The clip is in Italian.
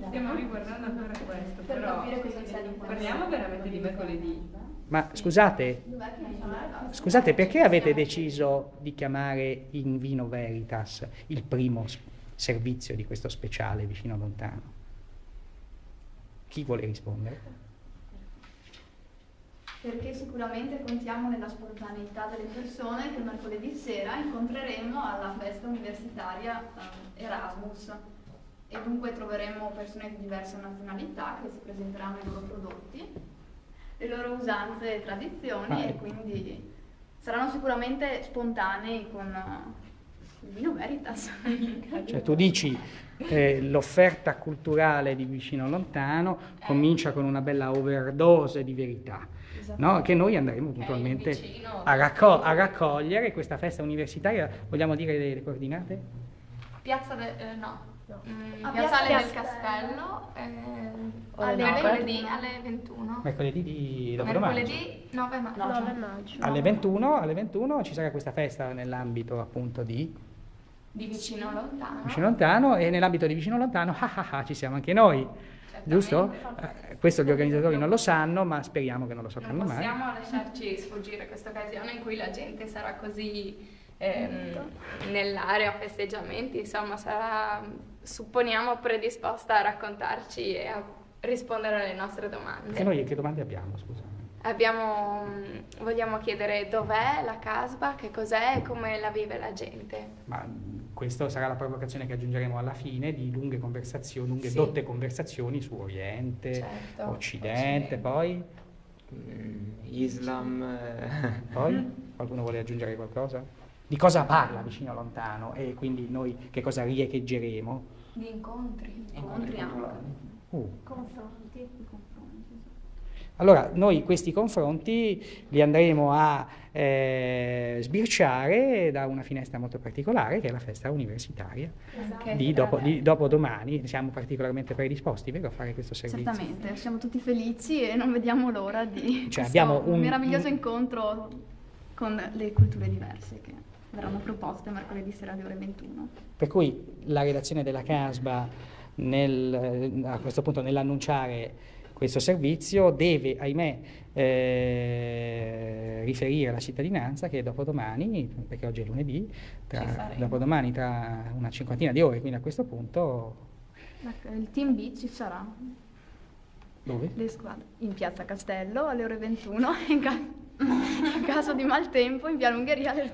Stiamo riguardando ancora questo, Per però capire cosa c'è all'interno. parliamo veramente di mercoledì. Ma scusate, perché avete deciso di chiamare In Vino Veritas il primo servizio di questo speciale Vicino Lontano? Chi vuole rispondere? Perché sicuramente contiamo nella spontaneità delle persone che mercoledì sera incontreremo alla festa universitaria Erasmus e dunque troveremo persone di diverse nazionalità che si presenteranno i loro prodotti, le loro usanze e tradizioni e quindi saranno sicuramente spontanei con il Vino Veritas. Cioè tu dici l'offerta culturale di Vicino Lontano comincia con una bella overdose di verità, no? Che noi andremo puntualmente a raccogliere questa festa universitaria. Vogliamo dire le coordinate? Piazzale del Castello mercoledì alle 21. Mercoledì di dopodomani. Mercoledì 9 maggio. 9 maggio. Alle 21 ci sarà questa festa nell'ambito appunto di Vicino Lontano. Vicino Lontano, e nell'ambito di Vicino Lontano ci siamo anche noi, giusto? Questo gli organizzatori non lo sanno, ma speriamo che non lo sapranno Non mai. possiamo lasciarci sfuggire questa occasione in cui la gente sarà così nell'area, festeggiamenti, insomma sarà, supponiamo, predisposta a raccontarci e a rispondere alle nostre domande. E noi che domande abbiamo, scusa? Vogliamo chiedere dov'è la Casba, che cos'è e come la vive la gente. Ma questa sarà la provocazione che aggiungeremo alla fine di lunghe conversazioni, Sì. dotte conversazioni su Oriente, Certo. Occidente, poi? Islam. Poi? Qualcuno vuole aggiungere qualcosa? Di cosa parla Vicino Lontano e quindi noi che cosa riecheggeremo? Di incontri. Incontri anche. Confronti. Allora, noi questi confronti li andremo a sbirciare da una finestra molto particolare, che è la festa universitaria di dopodomani. Siamo particolarmente predisposti, vero, a fare questo servizio? Certamente, siamo tutti felici e non vediamo l'ora di Cioè, questo abbiamo un meraviglioso incontro con le culture diverse che verranno proposte mercoledì sera alle ore 21. Per cui la redazione della Casba a questo punto nell'annunciare questo servizio deve, ahimè, riferire alla cittadinanza che dopodomani, perché oggi è lunedì, dopodomani tra una cinquantina di ore, quindi a questo punto... Il team B ci sarà. Dove? Le squadre in Piazza Castello alle ore 21 in caso di maltempo in via Ungheria alle ore